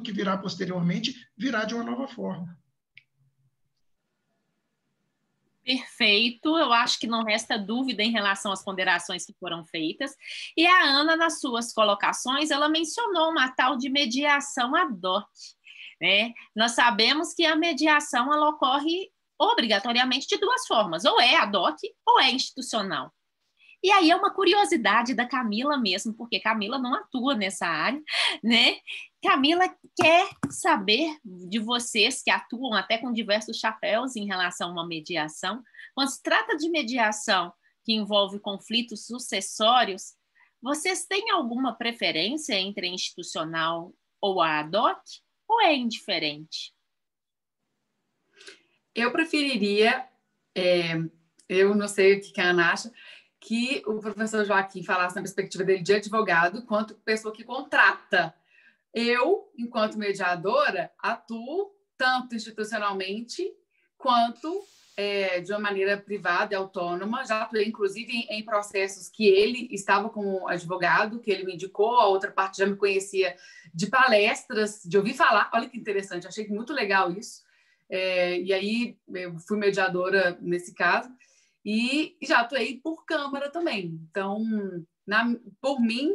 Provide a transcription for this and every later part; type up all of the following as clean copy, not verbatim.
que virá posteriormente virá de uma nova forma. Perfeito, eu acho que não resta dúvida em relação às ponderações que foram feitas. E a Ana, nas suas colocações, ela mencionou uma tal de mediação ad hoc, né? Nós sabemos que a mediação ela ocorre obrigatoriamente de duas formas, ou é ad hoc ou é institucional. E aí é uma curiosidade da Camila mesmo, porque Camila não atua nessa área, né? Camila quer saber de vocês que atuam até com diversos chapéus em relação a uma mediação. Quando se trata de mediação que envolve conflitos sucessórios, vocês têm alguma preferência entre a institucional ou a ad hoc? Ou é indiferente? Eu preferiria, eu não sei o que a Ana acha, que o professor Joaquim falasse na perspectiva dele de advogado, quanto pessoa que contrata. Eu, enquanto mediadora, atuo tanto institucionalmente quanto de uma maneira privada e autônoma. Já atuei, inclusive, em processos que ele estava como advogado, que ele me indicou, a outra parte já me conhecia de palestras, de ouvir falar. Olha que interessante, achei muito legal isso. E aí, eu fui mediadora nesse caso. E já atuei por Câmara também. Então, por mim,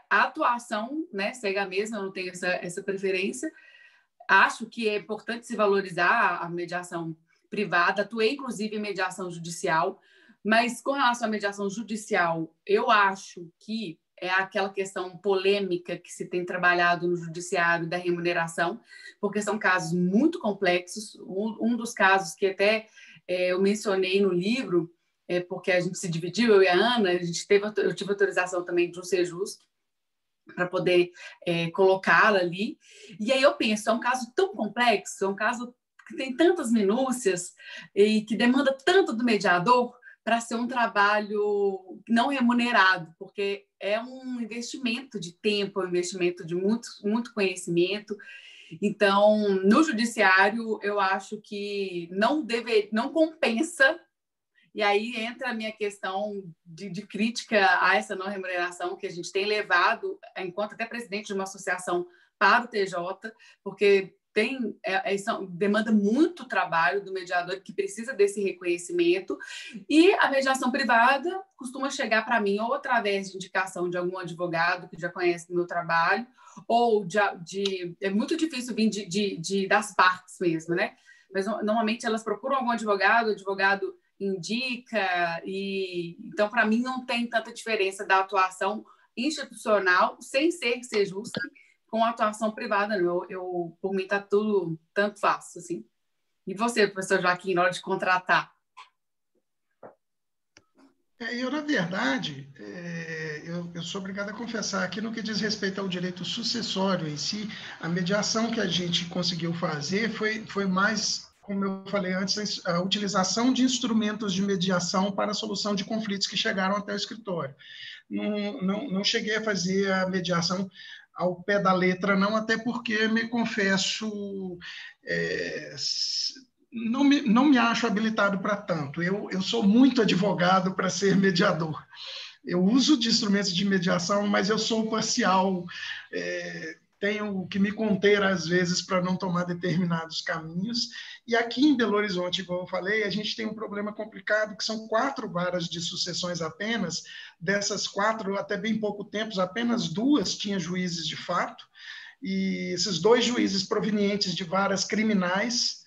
a atuação, né, segue a mesma, eu não tenho essa preferência. Acho que é importante se valorizar a mediação privada. Atuei, inclusive, em mediação judicial, mas com relação à mediação judicial, eu acho que é aquela questão polêmica que se tem trabalhado no judiciário da remuneração, porque são casos muito complexos. Um dos casos que até eu mencionei no livro, porque a gente se dividiu, eu e a Ana, eu tive autorização também de um Sejusc para poder colocá-la ali. E aí eu penso, é um caso tão complexo, é um caso que tem tantas minúcias e que demanda tanto do mediador para ser um trabalho não remunerado, porque é um investimento de tempo, é um investimento de muito conhecimento. Então, no judiciário, eu acho que não compensa. E aí entra a minha questão de crítica a essa não remuneração que a gente tem levado, enquanto até presidente de uma associação, para o TJ, porque demanda muito trabalho do mediador que precisa desse reconhecimento. E a mediação privada costuma chegar para mim ou através de indicação de algum advogado que já conhece o meu trabalho, ou é muito difícil vir das partes mesmo, né? Mas normalmente elas procuram algum advogado, o advogado indica, e então para mim não tem tanta diferença da atuação institucional, sem ser justa, com a atuação privada. Eu por mim está tudo tanto fácil, assim. E você, professor Joaquim, na hora de contratar? Na verdade, eu sou obrigado a confessar que no que diz respeito ao direito sucessório em si, a mediação que a gente conseguiu fazer foi mais, como eu falei antes, a utilização de instrumentos de mediação para a solução de conflitos que chegaram até o escritório. Não cheguei a fazer a mediação ao pé da letra, não, até porque, me confesso, não me acho habilitado para tanto. Eu sou muito advogado para ser mediador. Eu uso de instrumentos de mediação, mas eu sou parcial, tenho que me conter, às vezes, para não tomar determinados caminhos. E aqui em Belo Horizonte, como eu falei, a gente tem um problema complicado, que são 4 varas de sucessões apenas. Dessas 4, até bem pouco tempo, apenas 2 tinham juízes de fato, e esses 2 juízes provenientes de varas criminais,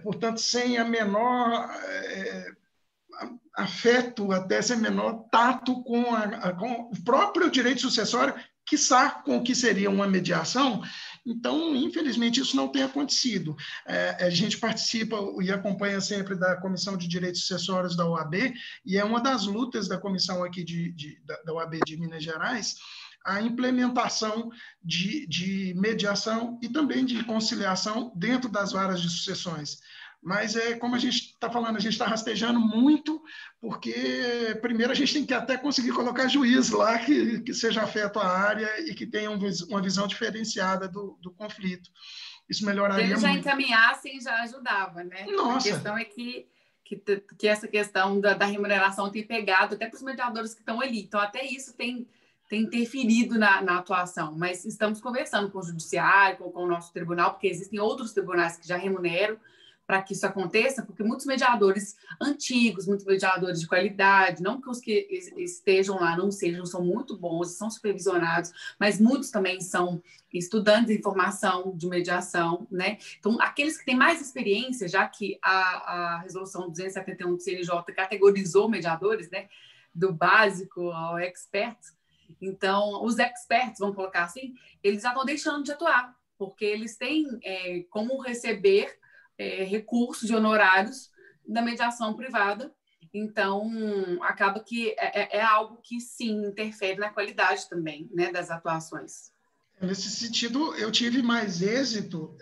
portanto, sem a menor afeto, até sem menor tato com o próprio direito sucessório, quiçá com o que seria uma mediação. Então, infelizmente, isso não tem acontecido. A gente participa e acompanha sempre da Comissão de Direitos Sucessórios da OAB, e é uma das lutas da comissão aqui da OAB de Minas Gerais, a implementação de mediação e também de conciliação dentro das varas de sucessões. Mas, como a gente está falando, a gente está rastejando muito, porque primeiro a gente tem que até conseguir colocar juiz lá que seja afeto à área e que tenha uma visão diferenciada do conflito. Isso melhoraria muito. Se eles já encaminhassem, já ajudava, né? Nossa. A questão é que essa questão da remuneração tem pegado até para os mediadores que estão ali. Então, até isso tem tem interferido na atuação, mas estamos conversando com o judiciário, com o nosso tribunal, porque existem outros tribunais que já remuneram para que isso aconteça, porque muitos mediadores antigos, muitos mediadores de qualidade, não que os que estejam lá não sejam, são muito bons, são supervisionados, mas muitos também são estudantes de formação de mediação, né? Então, aqueles que têm mais experiência, já que a resolução 271 do CNJ categorizou mediadores, né? Do básico ao expert. Então, os experts, vamos colocar assim, eles já estão deixando de atuar, porque eles têm como receber recursos de honorários da mediação privada. Então, acaba que é algo que, sim, interfere na qualidade também, né, das atuações. Nesse sentido, eu tive mais êxito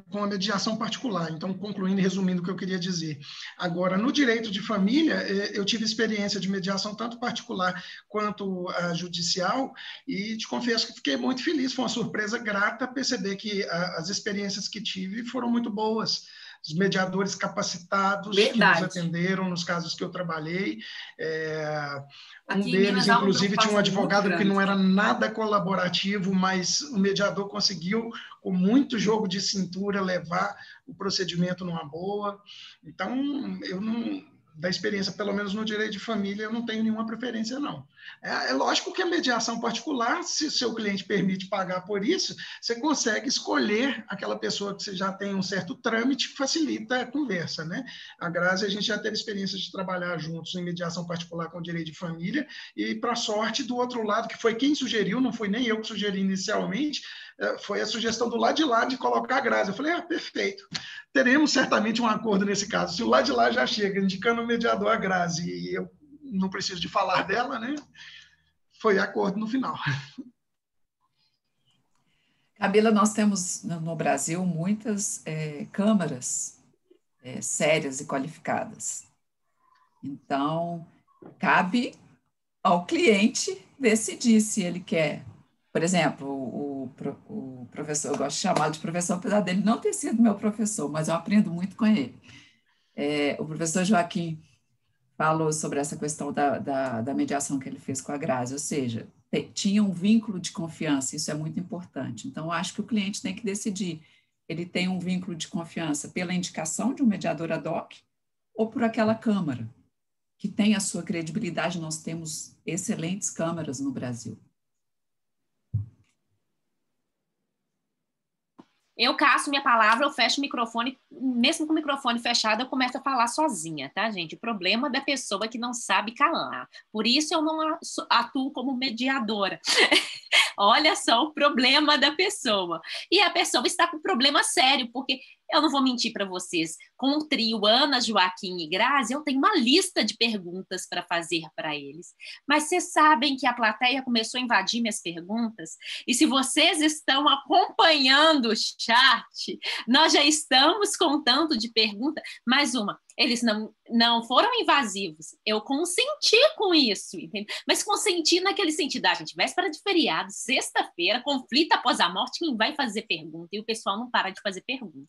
com a mediação particular. Então, concluindo e resumindo o que eu queria dizer. Agora, no direito de família, eu tive experiência de mediação tanto particular quanto judicial, e te confesso que fiquei muito feliz. Foi uma surpresa grata perceber que as experiências que tive foram muito boas. Os mediadores capacitados que nos atenderam nos casos que eu trabalhei. Um deles, inclusive, tinha um advogado que não era nada colaborativo, mas o mediador conseguiu, com muito jogo de cintura, levar o procedimento numa boa. Então, eu não... da experiência, pelo menos no direito de família, eu não tenho nenhuma preferência, não. É lógico que a mediação particular, se o seu cliente permite pagar por isso, você consegue escolher aquela pessoa que você já tem um certo trâmite, facilita a conversa, né? A Grazi, a gente já teve experiência de trabalhar juntos em mediação particular com o direito de família, e, para sorte, do outro lado, que foi quem sugeriu, não foi nem eu que sugeri inicialmente, foi a sugestão do lado de lá de colocar a Grazi. Eu falei, perfeito. Teremos certamente um acordo nesse caso. Se o lado de lá já chega indicando o mediador a Grazi, e eu não preciso de falar dela, né? Foi acordo no final. Camila, nós temos no Brasil muitas câmaras sérias e qualificadas. Então, cabe ao cliente decidir se ele quer. Por exemplo, o professor, eu gosto de chamar de professor, apesar dele não ter sido meu professor, mas eu aprendo muito com ele. O professor Joaquim falou sobre essa questão da mediação que ele fez com a Grazi, ou seja, tinha um vínculo de confiança, isso é muito importante. Então, acho que o cliente tem que decidir, ele tem um vínculo de confiança pela indicação de um mediador ad hoc ou por aquela câmara, que tem a sua credibilidade. Nós temos excelentes câmaras no Brasil. Eu caço minha palavra, eu fecho o microfone, mesmo com o microfone fechado, eu começo a falar sozinha, tá, gente? O problema da pessoa que não sabe calar. Por isso eu não atuo como mediadora. Olha só o problema da pessoa. E a pessoa está com problema sério, porque eu não vou mentir para vocês. Com o trio Ana, Joaquim e Grazi, eu tenho uma lista de perguntas para fazer para eles. Mas vocês sabem que a plateia começou a invadir minhas perguntas? E se vocês estão acompanhando o chat, nós já estamos com um tanto de perguntas. Mais uma. Eles não foram invasivos. Eu consenti com isso, entendeu? Mas consenti naquele sentido, gente, véspera de feriado, sexta-feira, conflito após a morte, quem vai fazer pergunta? E o pessoal não para de fazer pergunta.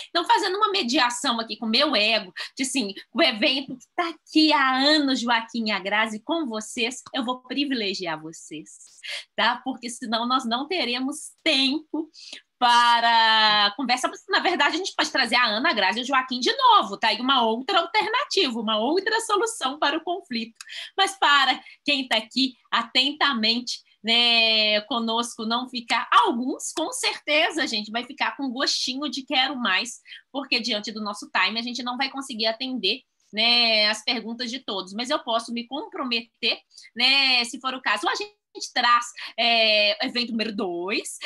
Então, fazendo uma mediação aqui com o meu ego, de assim, o evento que está aqui há anos, Joaquim e a Grazi, com vocês, eu vou privilegiar vocês, tá? Porque senão nós não teremos tempo para conversa. Na verdade, a gente pode trazer a Ana, a Grazi e o Joaquim de novo, tá? E uma outra alternativa, uma outra solução para o conflito. Mas para quem está aqui atentamente, né, conosco, não ficar, alguns com certeza a gente vai ficar com gostinho de quero mais, porque diante do nosso time a gente não vai conseguir atender, né, as perguntas de todos, mas eu posso me comprometer, né, se for o caso, a gente traz evento número 2,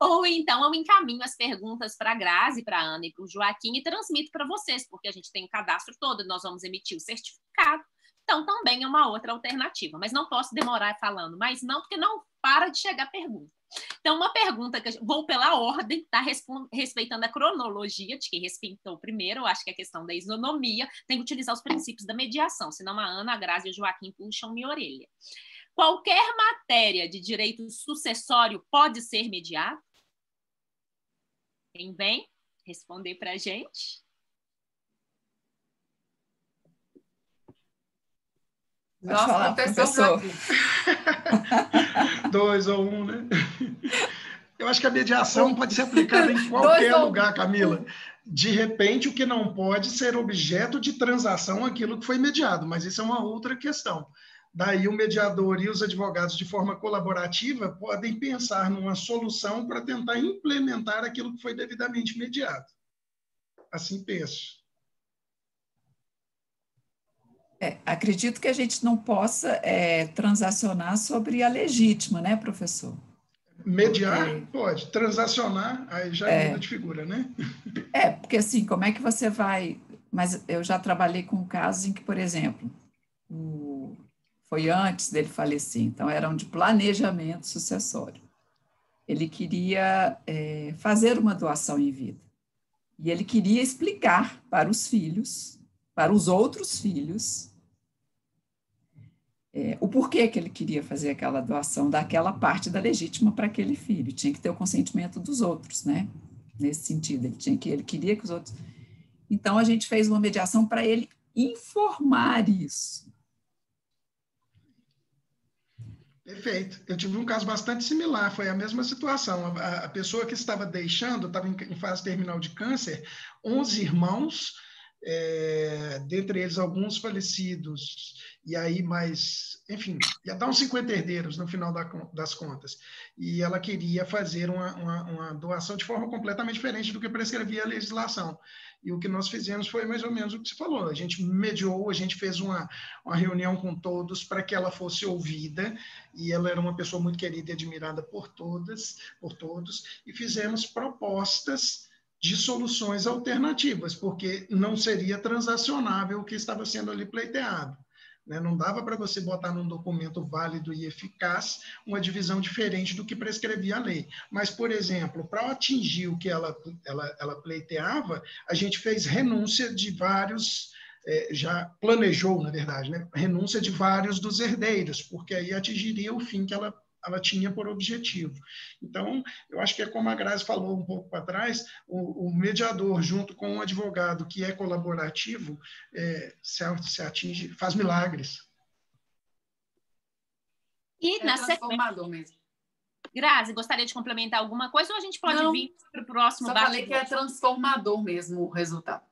ou então eu encaminho as perguntas para a Grazi, para a Ana e para o Joaquim e transmito para vocês, porque a gente tem o cadastro todo, nós vamos emitir o certificado. Então, também é uma outra alternativa, mas não posso demorar falando, mas não, porque não para de chegar pergunta. Então, uma pergunta que eu vou pela ordem, tá? Respeitando a cronologia de quem respeitou primeiro, eu acho que a questão da isonomia tem que utilizar os princípios da mediação, senão a Ana, a Grazi e o Joaquim puxam minha orelha. Qualquer matéria de direito sucessório pode ser mediado? Quem vem responder para a gente? Nosso falar, professor. 2 ou 1, né? Eu acho que a mediação pode ser aplicada em qualquer lugar, Camila. De repente, o que não pode ser objeto de transação aquilo que foi mediado, mas isso é uma outra questão. Daí o mediador e os advogados, de forma colaborativa, podem pensar numa solução para tentar implementar aquilo que foi devidamente mediado. Assim penso. Acredito que a gente não possa transacionar sobre a legítima, né, professor? Mediar? Pode. Transacionar, aí já muda de figura, né? Porque assim, como é que você vai... Mas eu já trabalhei com casos em que, por exemplo, foi antes dele falecer, então eram de planejamento sucessório. Ele queria fazer uma doação em vida. E ele queria explicar para os filhos, para os outros filhos, o porquê que ele queria fazer aquela doação daquela parte da legítima para aquele filho. Tinha que ter o consentimento dos outros, né? Nesse sentido, ele queria que os outros... Então, a gente fez uma mediação para ele informar isso. Perfeito. Eu tive um caso bastante similar, foi a mesma situação. A pessoa que estava deixando, estava em fase terminal de câncer, 11 irmãos, dentre eles alguns falecidos, e aí mais, enfim, ia dar uns 50 herdeiros no final das contas. E ela queria fazer uma doação de forma completamente diferente do que prescrevia a legislação. E o que nós fizemos foi mais ou menos o que você falou. A gente mediou, a gente fez uma reunião com todos para que ela fosse ouvida, e ela era uma pessoa muito querida e admirada por todos, e fizemos propostas de soluções alternativas, porque não seria transacionável o que estava sendo ali pleiteado. Não dava para você botar num documento válido e eficaz uma divisão diferente do que prescrevia a lei. Mas, por exemplo, para atingir o que ela pleiteava, a gente fez renúncia de vários, já planejou, na verdade, né? Renúncia de vários dos herdeiros, porque aí atingiria o fim que ela tinha por objetivo. Então, eu acho que é como a Grazi falou um pouco para trás, o mediador, junto com um advogado que é colaborativo, se atinge, faz milagres. E na transformador mesmo. Grazi, gostaria de complementar alguma coisa ou a gente pode vir para o próximo bate-bola? Só falei que é transformador mesmo o resultado.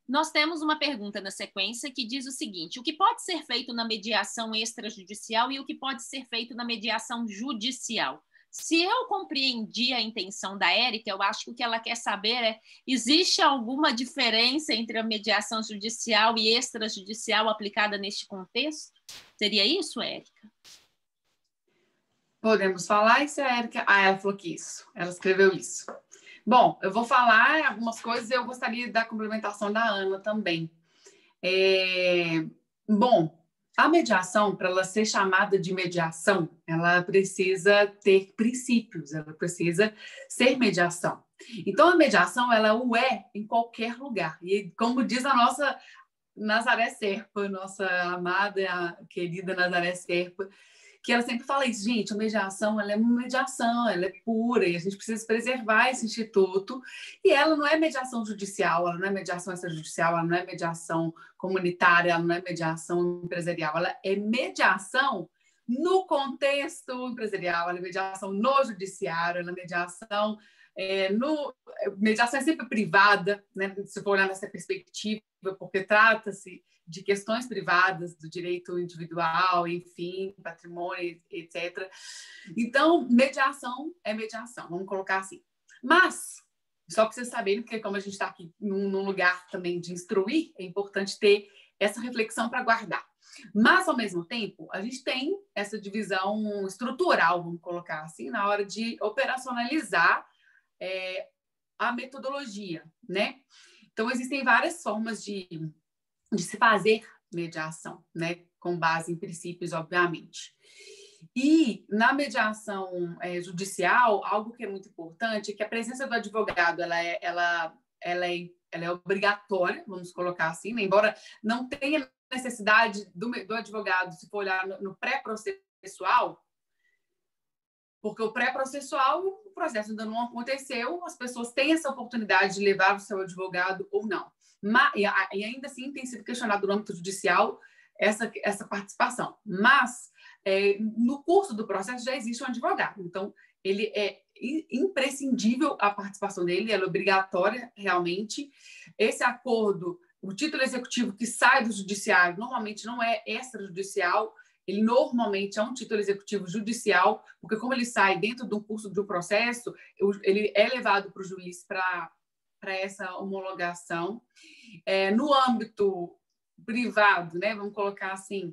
Nós temos uma pergunta na sequência que diz o seguinte: o que pode ser feito na mediação extrajudicial e o que pode ser feito na mediação judicial? Se eu compreendi a intenção da Érica, eu acho que o que ela quer saber é: existe alguma diferença entre a mediação judicial e extrajudicial aplicada neste contexto? Seria isso, Érica? Podemos falar isso, Érica? Ela falou que isso. Ela escreveu isso. Bom, eu vou falar algumas coisas e eu gostaria da complementação da Ana também. Bom, a mediação, para ela ser chamada de mediação, ela precisa ter princípios, ela precisa ser mediação. Então, a mediação, ela o é em qualquer lugar. E como diz a nossa Nazaré Serpa, nossa amada, querida Nazaré Serpa, que ela sempre fala isso, gente, a mediação, ela é uma mediação, ela é pura, e a gente precisa preservar esse instituto, e ela não é mediação judicial, ela não é mediação extrajudicial, ela não é mediação comunitária, ela não é mediação empresarial, ela é mediação no contexto empresarial, ela é mediação no judiciário, ela é mediação mediação é sempre privada, né? Se for olhar nessa perspectiva, porque trata-se de questões privadas, do direito individual, enfim, patrimônio, etc. Então, mediação é mediação, vamos colocar assim. Mas, só para vocês saberem, porque como a gente está aqui num lugar também de instruir, é importante ter essa reflexão para guardar. Mas, ao mesmo tempo, a gente tem essa divisão estrutural, vamos colocar assim, na hora de operacionalizar a metodologia, né? Então, existem várias formas de se fazer mediação, né? Com base em princípios, obviamente. E na mediação judicial, algo que é muito importante é que a presença do advogado ela é obrigatória, vamos colocar assim, né? Embora não tenha necessidade do advogado, se for olhar no pré-processual, porque o pré-processual, o processo ainda não aconteceu, as pessoas têm essa oportunidade de levar o seu advogado ou não. E ainda assim tem sido questionado no âmbito judicial essa participação. Mas, no curso do processo já existe um advogado, então ele é imprescindível a participação dele, ela é obrigatória realmente. Esse acordo, o título executivo que sai do judiciário, normalmente não é extrajudicial, ele normalmente é um título executivo judicial, porque como ele sai dentro do curso de um processo, ele é levado para o juiz para essa homologação. No âmbito privado, né, vamos colocar assim,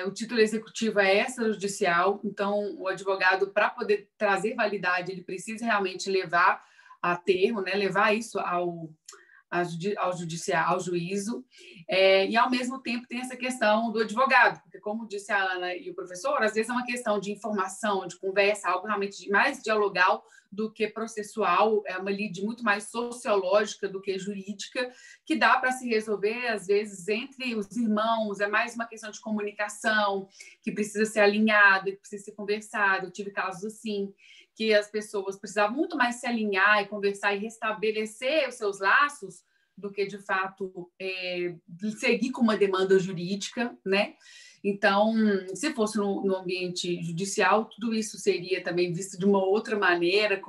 o título executivo é extrajudicial, então o advogado, para poder trazer validade, ele precisa realmente levar a termo, né, levar isso ao juízo, e ao mesmo tempo tem essa questão do advogado, porque como disse a Ana e o professor, às vezes é uma questão de informação, de conversa, algo realmente mais dialogal do que processual, é uma lide muito mais sociológica do que jurídica, que dá para se resolver, às vezes, entre os irmãos, é mais uma questão de comunicação, que precisa ser alinhada, que precisa ser conversada. Eu tive casos assim, que as pessoas precisavam muito mais se alinhar e conversar e restabelecer os seus laços do que, de fato, seguir com uma demanda jurídica, né? Então, se fosse no ambiente judicial, tudo isso seria também visto de uma outra maneira,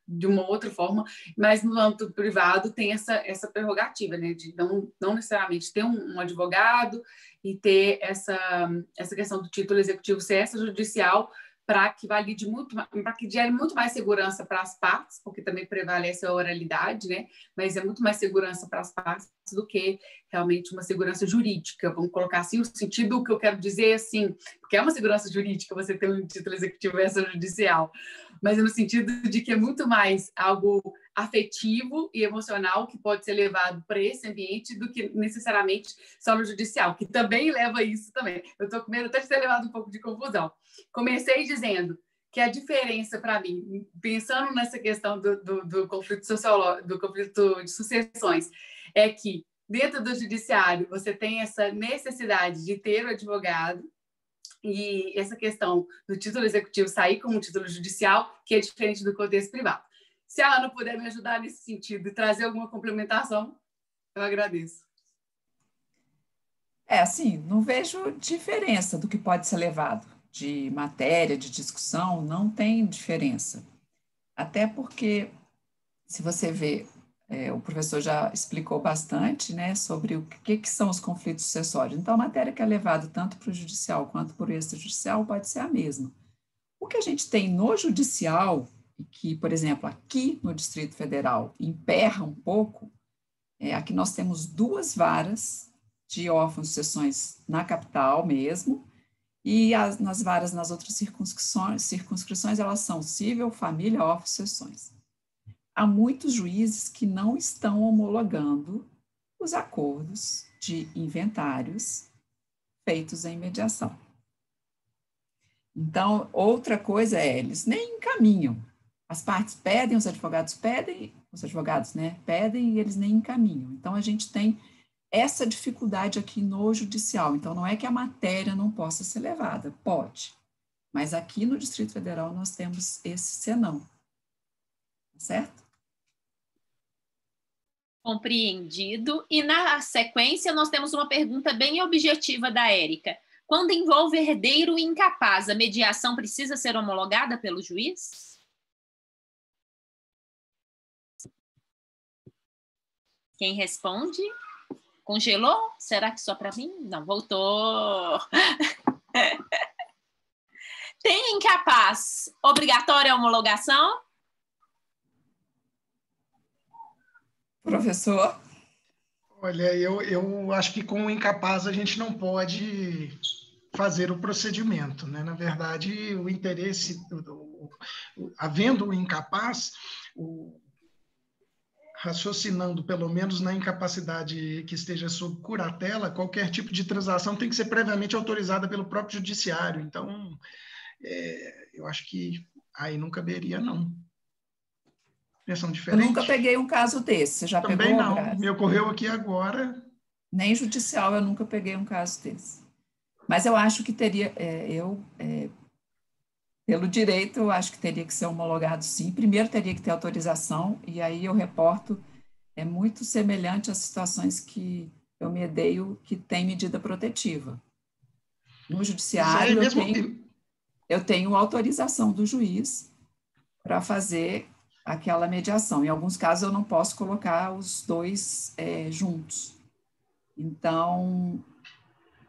de uma outra forma, mas no âmbito privado tem essa prerrogativa, né, de não necessariamente ter um advogado e ter essa questão do título executivo ser extrajudicial, para que gere muito mais segurança para as partes, porque também prevalece a oralidade, né? Mas é muito mais segurança para as partes do que realmente uma segurança jurídica. Vamos colocar assim, o sentido que eu quero dizer, assim, porque é uma segurança jurídica você ter um título executivo extrajudicial, mas é no sentido de que é muito mais algo afetivo e emocional que pode ser levado para esse ambiente do que necessariamente só no judicial, que também leva isso também. Eu estou com medo até de ter levado um pouco de confusão. Comecei dizendo que a diferença para mim, pensando nessa questão do conflito sociológico, do conflito de sucessões, é que dentro do judiciário você tem essa necessidade de ter o advogado e essa questão do título executivo sair como um título judicial, que é diferente do contexto privado. Se a Ana puder me ajudar nesse sentido e trazer alguma complementação, eu agradeço. Assim, não vejo diferença do que pode ser levado de matéria, de discussão, não tem diferença. Até porque, se você vê, o professor já explicou bastante, né, sobre o que são os conflitos sucessórios. Então, a matéria que é levada tanto para o judicial quanto para o extrajudicial pode ser a mesma. O que a gente tem no judicial, e que, por exemplo, aqui no Distrito Federal emperra um pouco, aqui nós temos 2 varas de órfãos de sucessões na capital mesmo, e nas varas nas outras circunscrições elas são civil, família, órfãos de sucessões. Há muitos juízes que não estão homologando os acordos de inventários feitos em mediação. Então, outra coisa eles nem encaminham. As partes pedem, os advogados, né, pedem e eles nem encaminham. Então, a gente tem essa dificuldade aqui no judicial. Então, não é que a matéria não possa ser levada, pode. Mas aqui no Distrito Federal nós temos esse senão. Certo? Compreendido. E na sequência nós temos uma pergunta bem objetiva da Érica. Quando envolve herdeiro incapaz, a mediação precisa ser homologada pelo juiz? Quem responde? Congelou? Será que só para mim? Não, voltou. Tem incapaz, obrigatória a homologação? Professor? Olha, eu acho que com o incapaz a gente não pode fazer o procedimento, né? Na verdade, o interesse, havendo o incapaz, raciocinando pelo menos na incapacidade que esteja sob curatela, qualquer tipo de transação tem que ser previamente autorizada pelo próprio judiciário. Então, eu acho que aí não caberia, não. Versão diferente? Eu nunca peguei um caso desse. Você já Também pegou? Também não. Grazi? Me ocorreu aqui agora. Nem judicial eu nunca peguei um caso desse. Mas eu acho que teria, pelo direito, eu acho que teria que ser homologado sim. Primeiro teria que ter autorização, e aí eu reporto, muito semelhante às situações que eu medeio que tem medida protetiva. No judiciário, eu tenho autorização do juiz para fazer aquela mediação. Em alguns casos, eu não posso colocar os dois juntos. Então,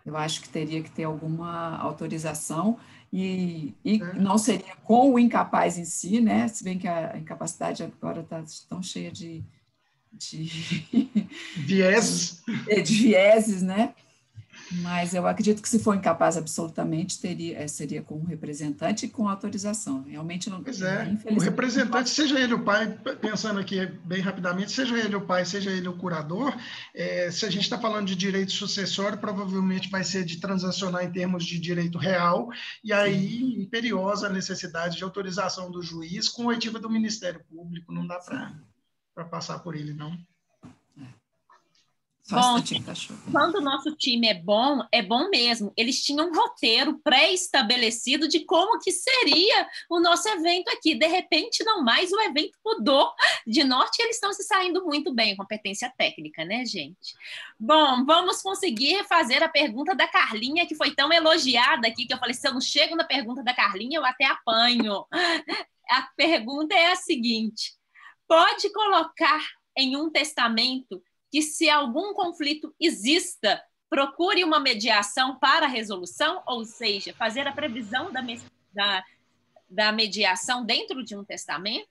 eu acho que teria que ter alguma autorização e não seria com o incapaz em si, né? Se bem que a incapacidade agora está tão cheia de vieses. De vieses, né? Mas eu acredito que se for incapaz absolutamente, seria com um representante e com autorização. Realmente não. Pois é, o representante, seja ele o pai, pensando aqui bem rapidamente, seja ele o pai, seja ele o curador, se a gente está falando de direito sucessório, provavelmente vai ser de transacionar em termos de direito real, e aí imperiosa a necessidade de autorização do juiz com oitiva do Ministério Público, não dá para passar por ele, não. Bom, quando o nosso time é bom mesmo. Eles tinham um roteiro pré-estabelecido de como que seria o nosso evento aqui. De repente, não mais, o evento mudou de norte e eles estão se saindo muito bem, competência técnica, né, gente? Bom, vamos conseguir fazer a pergunta da Carlinha, que foi tão elogiada aqui, que eu falei, se eu não chego na pergunta da Carlinha, eu até apanho. A pergunta é a seguinte: pode colocar em um testamento que, se algum conflito exista, procure uma mediação para a resolução, ou seja, fazer a previsão da mediação dentro de um testamento?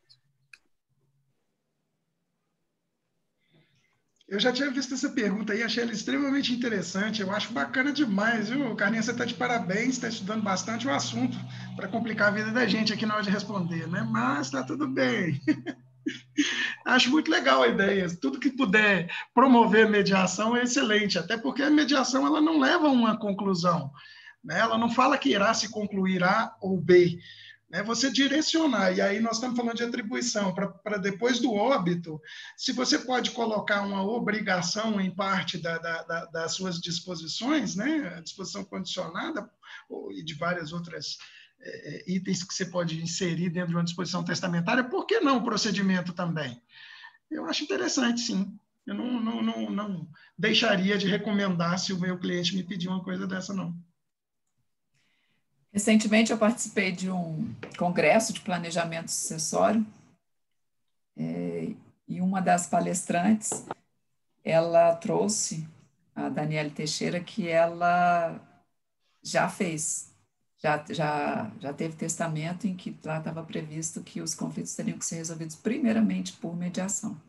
Eu já tinha visto essa pergunta aí, achei ela extremamente interessante, eu acho bacana demais, viu? Carlinha, você está de parabéns, está estudando bastante o assunto para complicar a vida da gente aqui na hora de responder, né? Mas está tudo bem. Acho muito legal a ideia. Tudo que puder promover mediação é excelente, até porque a mediação ela não leva a uma conclusão, né? Ela não fala que irá se concluir A ou B, né? Você direcionar, e aí nós estamos falando de atribuição, para depois do óbito, se você pode colocar uma obrigação em parte das suas disposições, né? A disposição condicionada, e de várias outras itens que você pode inserir dentro de uma disposição testamentária, por que não o procedimento também? Eu acho interessante, sim. Eu não deixaria de recomendar se o meu cliente me pedir uma coisa dessa, não. Recentemente eu participei de um congresso de planejamento sucessório e uma das palestrantes, ela trouxe a Daniele Teixeira, que ela já fez. Já teve testamento em que lá estava previsto que os conflitos teriam que ser resolvidos primeiramente por mediação.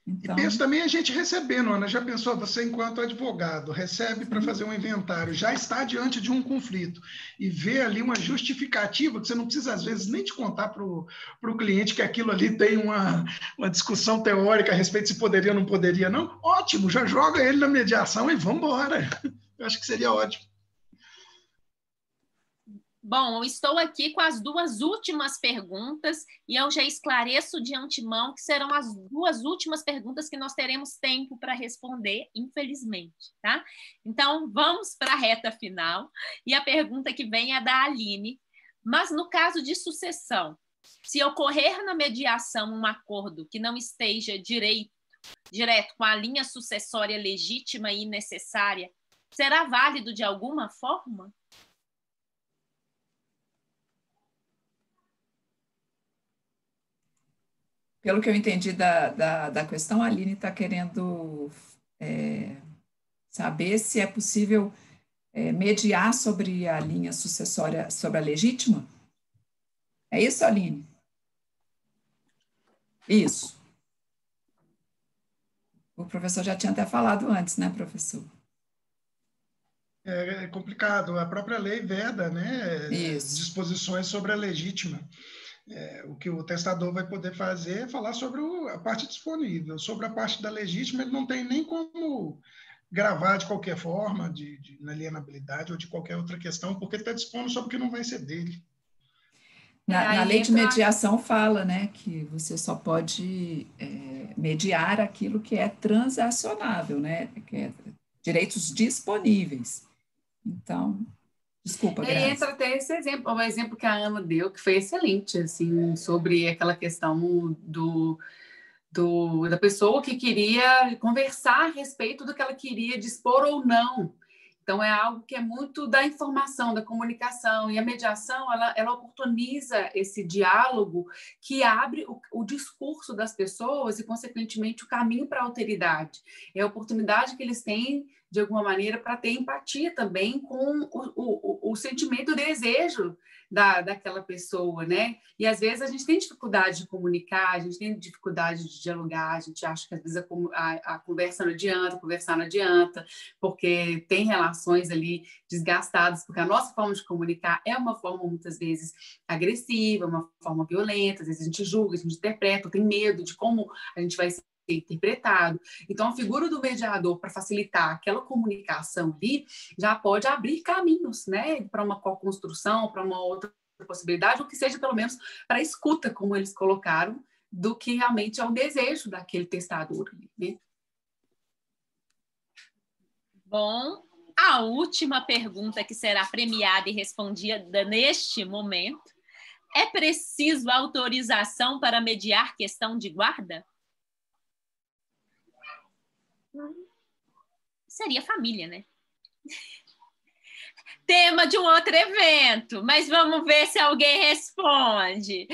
Então, e penso também a gente recebendo, Ana, já pensou, você enquanto advogado, recebe para fazer um inventário, já está diante de um conflito, e vê ali uma justificativa, que você não precisa às vezes nem te contar para o cliente que aquilo ali tem uma discussão teórica a respeito se poderia ou não poderia, não? Ótimo, já joga ele na mediação e vamos embora. Eu acho que seria ótimo. Bom, eu estou aqui com as duas últimas perguntas e eu já esclareço de antemão que serão as duas últimas perguntas que nós teremos tempo para responder, infelizmente, tá? Então, vamos para a reta final. E a pergunta que vem é da Aline. Mas no caso de sucessão, se ocorrer na mediação um acordo que não esteja direto com a linha sucessória legítima e necessária, será válido de alguma forma? Pelo que eu entendi da questão, a Aline está querendo saber se é possível mediar sobre a linha sucessória, sobre a legítima. É isso, Aline? Isso. O professor já tinha até falado antes, né, professor? É complicado. A própria lei veda, né, disposições sobre a legítima. O que o testador vai poder fazer é falar sobre a parte disponível. Sobre a parte da legítima, ele não tem nem como gravar de qualquer forma, de inalienabilidade ou de qualquer outra questão, porque ele está dispondo sobre o que não vai ser dele. Na lei de mediação fala, né, que você só pode mediar aquilo que é transacionável, né, que é direitos disponíveis. Então, desculpa, Grazi. E entra até esse exemplo, o exemplo que a Ana deu, que foi excelente, assim, sobre aquela questão da pessoa que queria conversar a respeito do que ela queria dispor ou não. Então, é algo que é muito da informação, da comunicação, e a mediação, ela oportuniza esse diálogo que abre o discurso das pessoas e, consequentemente, o caminho para a alteridade. É a oportunidade que eles têm, de alguma maneira, para ter empatia também com o sentimento, o desejo daquela pessoa, né? E, às vezes, a gente tem dificuldade de comunicar, a gente tem dificuldade de dialogar, a gente acha que, às vezes, a conversa não adianta, conversar não adianta, porque tem relações ali desgastadas, porque a nossa forma de comunicar é uma forma, muitas vezes, agressiva, uma forma violenta, às vezes a gente julga, a gente interpreta, tem medo de como a gente vai ser interpretado. Então, a figura do mediador, para facilitar aquela comunicação ali, já pode abrir caminhos, né, para uma co-construção, para uma outra possibilidade, ou que seja, pelo menos, para a escuta, como eles colocaram, do que realmente é o desejo daquele testador, né? Bom, a última pergunta que será premiada e respondida neste momento: é preciso autorização para mediar questão de guarda? Seria família, né? Tema de um outro evento, mas vamos ver se alguém responde.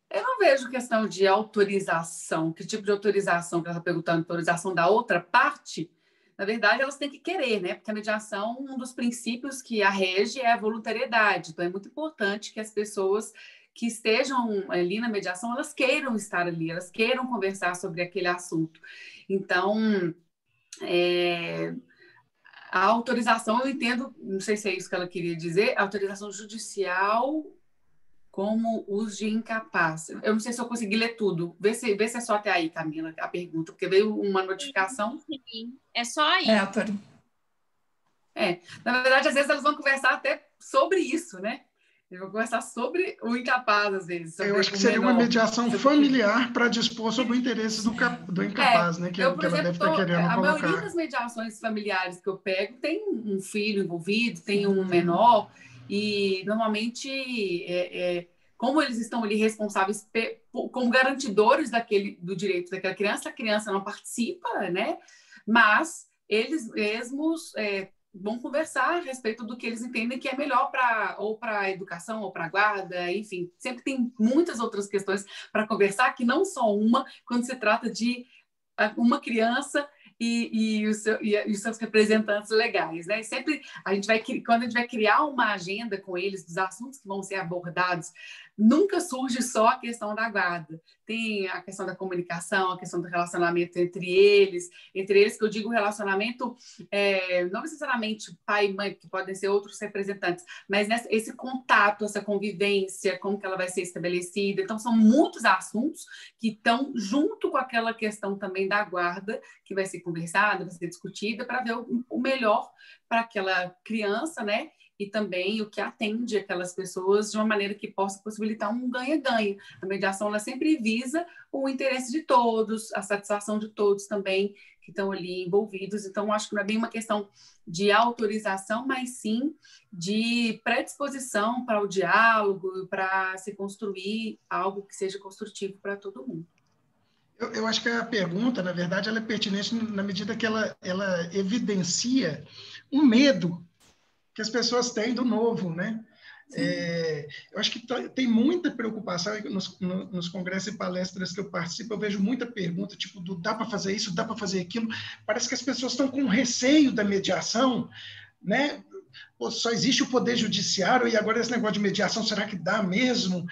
Eu não vejo questão de autorização. Que tipo de autorização que ela está perguntando? Autorização da outra parte? Na verdade, elas têm que querer, né? Porque a mediação, um dos princípios que a rege é a voluntariedade. Então, é muito importante que as pessoas que estejam ali na mediação, elas queiram estar ali, elas queiram conversar sobre aquele assunto. Então, a autorização, eu entendo, não sei se é isso que ela queria dizer, a autorização judicial como uso de incapaz. Eu não sei se eu consegui ler tudo. Vê se é só até aí, Camila, a pergunta, porque veio uma notificação. Sim, é só aí. Na verdade, às vezes elas vão conversar até sobre isso, né? Eles vão conversar sobre o incapaz, às vezes. Eu acho que seria uma mediação familiar para dispor sobre o interesse do incapaz, né? Que por ela exemplo, deve estar querendo colocar. A maioria das mediações familiares que eu pego tem um filho envolvido, tem um menor, e normalmente, como eles estão ali responsáveis como garantidores do direito daquela criança, a criança não participa, né? Mas eles mesmos vão conversar a respeito do que eles entendem que é melhor ou para a educação, ou para a guarda, enfim. Sempre tem muitas outras questões para conversar, que não só uma, quando se trata de uma criança e os seus representantes legais, né? E sempre quando a gente vai criar uma agenda com eles, dos assuntos que vão ser abordados, nunca surge só a questão da guarda. Tem a questão da comunicação, a questão do relacionamento entre eles que eu digo relacionamento, não necessariamente pai e mãe, que podem ser outros representantes, mas esse contato, essa convivência, como que ela vai ser estabelecida. Então, são muitos assuntos que estão junto com aquela questão também da guarda, que vai ser conversada, vai ser discutida, para ver o melhor para aquela criança, né? E também o que atende aquelas pessoas de uma maneira que possa possibilitar um ganha-ganha. A mediação, ela sempre visa o interesse de todos, a satisfação de todos também que estão ali envolvidos. Então, acho que não é bem uma questão de autorização, mas sim de predisposição para o diálogo, para se construir algo que seja construtivo para todo mundo. Eu acho que a pergunta, na verdade, ela é pertinente na medida que ela evidencia um medo que as pessoas têm do novo, né? Eu acho que tem muita preocupação nos congressos e palestras que eu participo. Eu vejo muita pergunta, tipo, dá para fazer isso, dá para fazer aquilo. Parece que as pessoas estão com receio da mediação, né? Pô, só existe o poder judiciário e agora esse negócio de mediação, será que dá mesmo?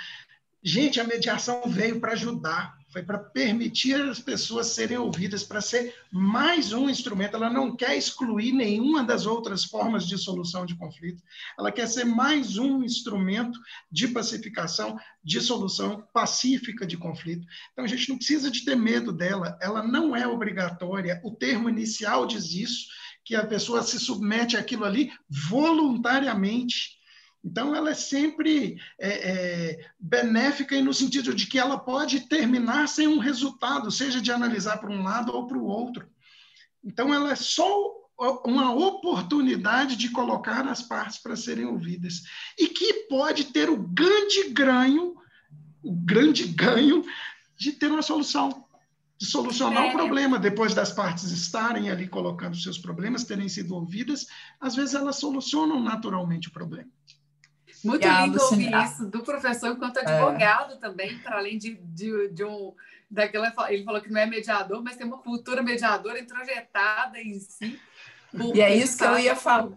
Gente, a mediação veio para ajudar, foi para permitir as pessoas serem ouvidas, para ser mais um instrumento. Ela não quer excluir nenhuma das outras formas de solução de conflito, ela quer ser mais um instrumento de pacificação, de solução pacífica de conflito. Então, a gente não precisa de ter medo dela, ela não é obrigatória, o termo inicial diz isso, que a pessoa se submete àquilo ali voluntariamente. Então, ela é sempre benéfica no sentido de que ela pode terminar sem um resultado, seja de analisar para um lado ou para o outro. Então, ela é só uma oportunidade de colocar as partes para serem ouvidas e que pode ter o grande ganho de ter uma solução. de solucionar o problema, depois das partes estarem ali colocando seus problemas, terem sido ouvidas, às vezes elas solucionam naturalmente o problema. Muito lindo ouvir isso do professor enquanto advogado também, para além de um... ele falou que não é mediador, mas tem uma cultura mediadora introjetada em si. E é isso que eu ia falar.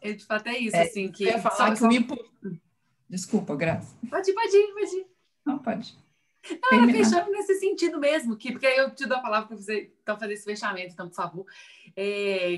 De fato é isso. Assim, que eu ia falar que Desculpa, Graça. Pode ir. Não, pode. Não, era fechando nesse sentido mesmo, porque aí eu te dou a palavra para você então, fazer esse fechamento, então, por favor.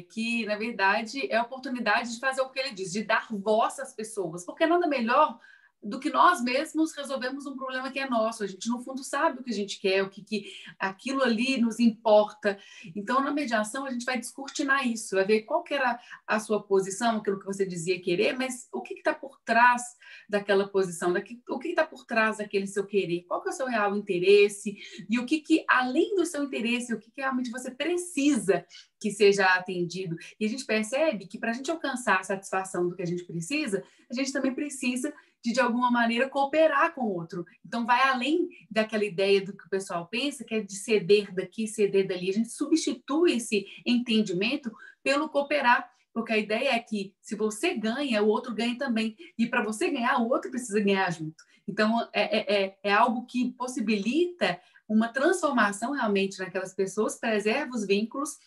Que, na verdade, é a oportunidade de fazer o que ele diz, de dar voz às pessoas, porque nada melhor do que nós mesmos resolvemos um problema que é nosso. A gente, no fundo, sabe o que a gente quer, o que aquilo ali nos importa. Então, na mediação, a gente vai descortinar isso, vai ver qual que era a sua posição, aquilo que você dizia querer, mas o que está por trás daquela posição, o que está por trás daquele seu querer, qual que é o seu real interesse, e o que além do seu interesse, o que realmente você precisa que seja atendido. E a gente percebe que, para a gente alcançar a satisfação do que a gente precisa, a gente também precisa de alguma maneira, cooperar com o outro. Então, vai além daquela ideia do que o pessoal pensa, que é de ceder daqui, ceder dali. A gente substitui esse entendimento pelo cooperar, porque a ideia é que, se você ganha, o outro ganha também. E, para você ganhar, o outro precisa ganhar junto. Então, é algo que possibilita uma transformação realmente naquelas pessoas, preserva os vínculos.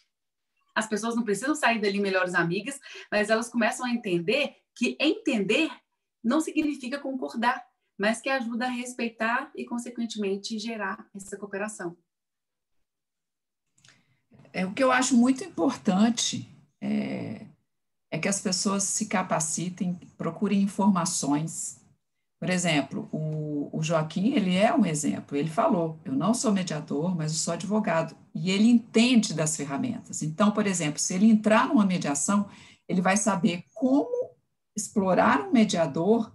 As pessoas não precisam sair dali melhores amigas, mas elas começam a entender que entender não significa concordar, mas que ajuda a respeitar e, consequentemente, gerar essa cooperação. O que eu acho muito importante é que as pessoas se capacitem, procurem informações. Por exemplo, o Joaquim, ele é um exemplo. Ele falou, eu não sou mediador, mas eu sou advogado. E ele entende das ferramentas. Então, por exemplo, se ele entrar numa mediação, ele vai saber como explorar um mediador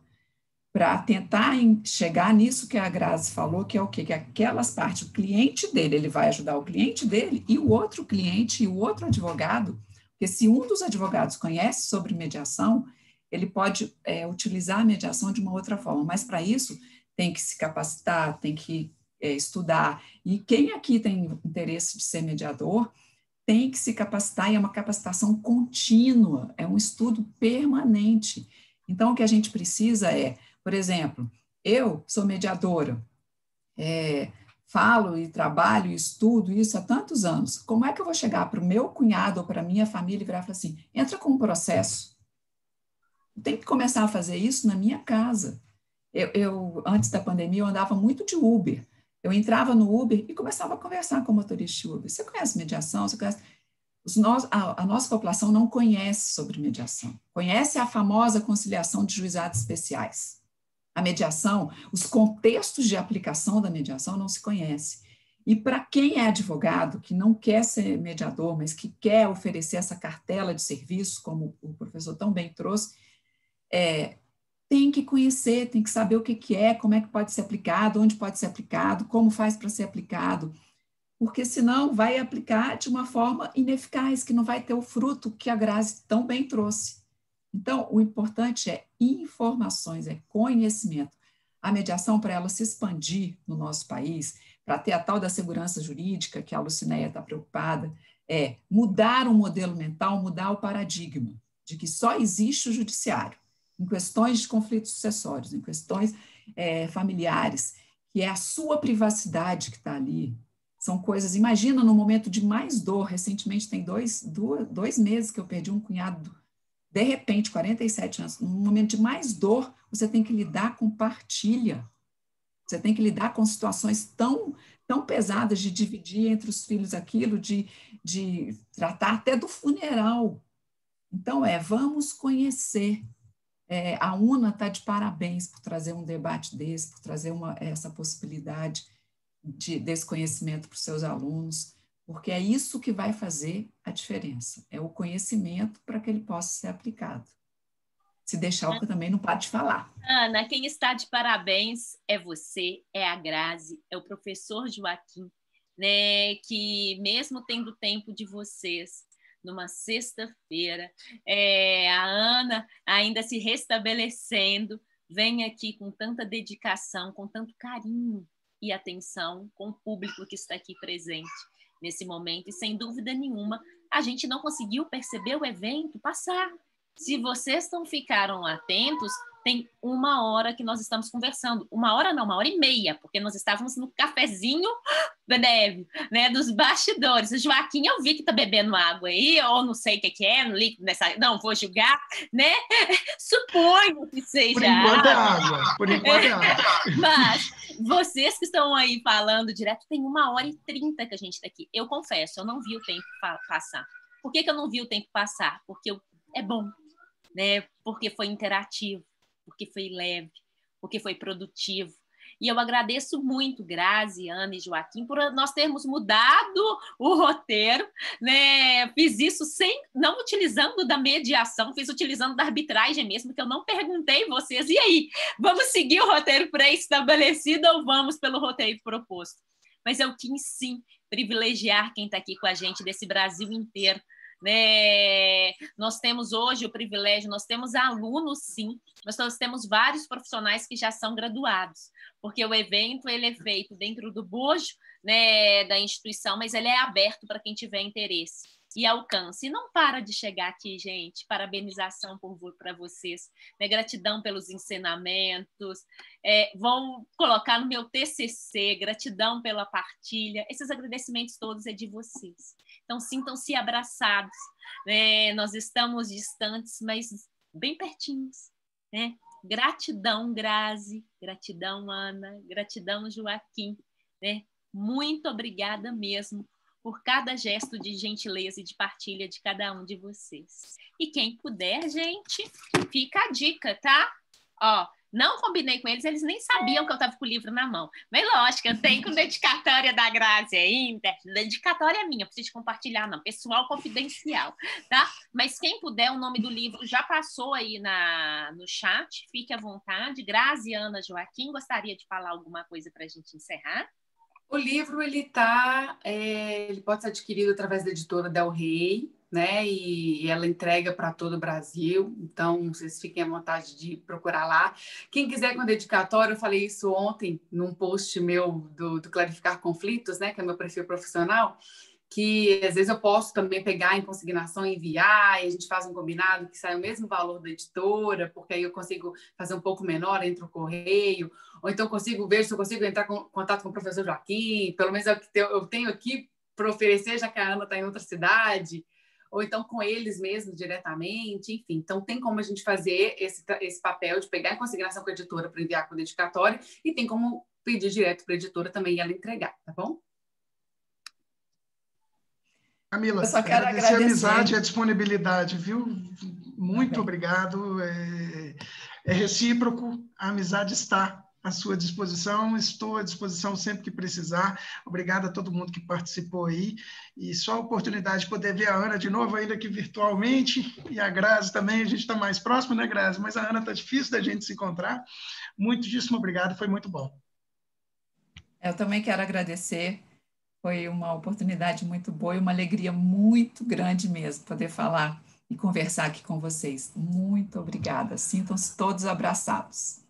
para tentar chegar nisso que a Grazi falou, que é o quê? Que aquelas partes, o cliente dele, ele vai ajudar o cliente dele e o outro cliente e o outro advogado, porque se um dos advogados conhece sobre mediação, ele pode utilizar a mediação de uma outra forma, mas para isso tem que se capacitar, tem que estudar, e quem aqui tem interesse de ser mediador, tem que se capacitar, e é uma capacitação contínua, é um estudo permanente. Então, o que a gente precisa por exemplo, eu sou mediadora, falo e trabalho e estudo isso há tantos anos. Como é que eu vou chegar para o meu cunhado ou para a minha família e virar e falar assim, entra com um processo? Eu tenho que começar a fazer isso na minha casa. Eu antes da pandemia, eu andava muito de Uber. Eu entrava no Uber e começava a conversar com o motorista de Uber. Você conhece mediação? Você conhece... A nossa população não conhece sobre mediação. Conhece a famosa conciliação de juizados especiais. A mediação, os contextos de aplicação da mediação não se conhecem. E para quem é advogado, que não quer ser mediador, mas que quer oferecer essa cartela de serviços, como o professor tão bem trouxe, tem que conhecer, tem que saber o que é, como é que pode ser aplicado, onde pode ser aplicado, como faz para ser aplicado, porque senão vai aplicar de uma forma ineficaz, que não vai ter o fruto que a Grazi tão bem trouxe. Então, o importante é informações, é conhecimento. A mediação, para ela se expandir no nosso país, para ter a tal da segurança jurídica, que a Lucinéia está preocupada, é mudar o modelo mental, mudar o paradigma de que só existe o judiciário em questões de conflitos sucessórios, em questões familiares, que é a sua privacidade que está ali. São coisas, imagina no momento de mais dor, recentemente tem dois meses que eu perdi um cunhado, de repente, 47 anos, no momento de mais dor, você tem que lidar com partilha, você tem que lidar com situações tão pesadas de dividir entre os filhos aquilo, de tratar até do funeral. Então, vamos conhecer. A UNA está de parabéns por trazer um debate desse, por trazer essa possibilidade desse conhecimento para os seus alunos, porque é isso que vai fazer a diferença, é o conhecimento para que ele possa ser aplicado. Se deixar, eu também não paro de falar. Ana, quem está de parabéns é você, é a Grazi, é o professor Joaquim, né, que mesmo tendo tempo de vocês, numa sexta-feira, a Ana ainda se restabelecendo, vem aqui com tanta dedicação, com tanto carinho, e atenção com o público que está aqui presente nesse momento. E, sem dúvida nenhuma, a gente não conseguiu perceber o evento passar. Se vocês não ficaram atentos, tem 1 hora que nós estamos conversando. 1 hora não, 1 hora e meia, porque nós estávamos no cafezinho prévio, né, dos bastidores. O Joaquim, eu vi que está bebendo água aí, ou não sei o que é, no líquido nessa... Não vou julgar, né? Suponho que seja Por enquanto é água. Por enquanto é água. Mas vocês que estão aí falando direto, tem 1 hora e 30 que a gente está aqui. Eu confesso, eu não vi o tempo passar. Por que eu não vi o tempo passar? Porque é bom, né? Porque foi interativo, porque foi leve, porque foi produtivo. E eu agradeço muito, Grazi, Ana e Joaquim, por nós termos mudado o roteiro, né? Fiz isso não utilizando da mediação, fiz utilizando da arbitragem mesmo, que eu não perguntei vocês. E aí, vamos seguir o roteiro pré-estabelecido ou vamos pelo roteiro proposto? Mas eu quis, sim, privilegiar quem está aqui com a gente desse Brasil inteiro, né? Nós temos hoje o privilégio, nós temos alunos, sim, mas nós temos vários profissionais que já são graduados, porque o evento ele é feito dentro do bojo, né, da instituição, mas ele é aberto para quem tiver interesse e alcance. E não para de chegar aqui, gente. Parabenização para vocês, né? Gratidão pelos ensinamentos, vão colocar no meu TCC, gratidão pela partilha. Esses agradecimentos todos é de vocês. Então, sintam-se abraçados, né? Nós estamos distantes, mas bem pertinhos, né? Gratidão, Grazi, gratidão, Ana, gratidão, Joaquim, né? Muito obrigada mesmo por cada gesto de gentileza e de partilha de cada um de vocês. E quem puder, gente, fica a dica, tá? Ó, não combinei com eles, eles nem sabiam que eu estava com o livro na mão. Mas lógico, eu tenho com dedicatória da Grazi ainda. Dedicatória é minha, preciso compartilhar, não. Pessoal confidencial, tá? Mas quem puder, o nome do livro já passou aí no chat. Fique à vontade. Grazi, Ana, Joaquim, gostaria de falar alguma coisa para a gente encerrar? O livro, ele pode ser adquirido através da editora Del Rey, né? E ela entrega para todo o Brasil. Então, vocês fiquem à vontade de procurar lá. Quem quiser com dedicatório, eu falei isso ontem num post meu do Clarificar Conflitos, né? Que é meu perfil profissional, que às vezes eu posso também pegar em consignação e enviar, e a gente faz um combinado que sai o mesmo valor da editora, porque aí eu consigo fazer um pouco menor entre o correio, ou então consigo ver se eu consigo entrar em contato com o professor Joaquim, pelo menos é o que eu tenho aqui para oferecer, já que a Ana está em outra cidade, ou então com eles mesmos diretamente, enfim. Então tem como a gente fazer esse papel de pegar em consignação com a editora para enviar com o dedicatório, e tem como pedir direto para a editora também e ela entregar, tá bom? Camila, eu só quero agradecer a agradecer. amizade e a disponibilidade, viu? Muito obrigado. É recíproco, a amizade está à sua disposição, estou à disposição sempre que precisar. Obrigado a todo mundo que participou aí. E só a oportunidade de poder ver a Ana de novo, ainda que virtualmente, e a Grazi também, a gente está mais próximo, né, Grazi? Mas a Ana está difícil da gente se encontrar. Muitíssimo obrigado, foi muito bom. Eu também quero agradecer. Foi uma oportunidade muito boa e uma alegria muito grande mesmo poder falar e conversar aqui com vocês. Muito obrigada. Sintam-se todos abraçados.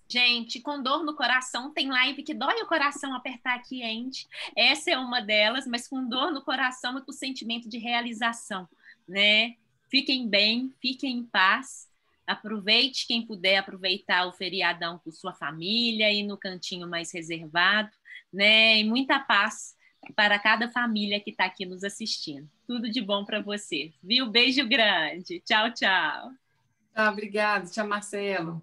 Gente, com dor no coração, tem live que dói o coração apertar aqui, gente. Essa é uma delas, mas com dor no coração e com sentimento de realização, né? Fiquem bem, fiquem em paz. Aproveite, quem puder aproveitar o feriadão com sua família e no cantinho mais reservado, né? E muita paz para cada família que está aqui nos assistindo. Tudo de bom para você, viu? Beijo grande. Tchau, tchau. Tá, obrigada. Tchau, Marcelo.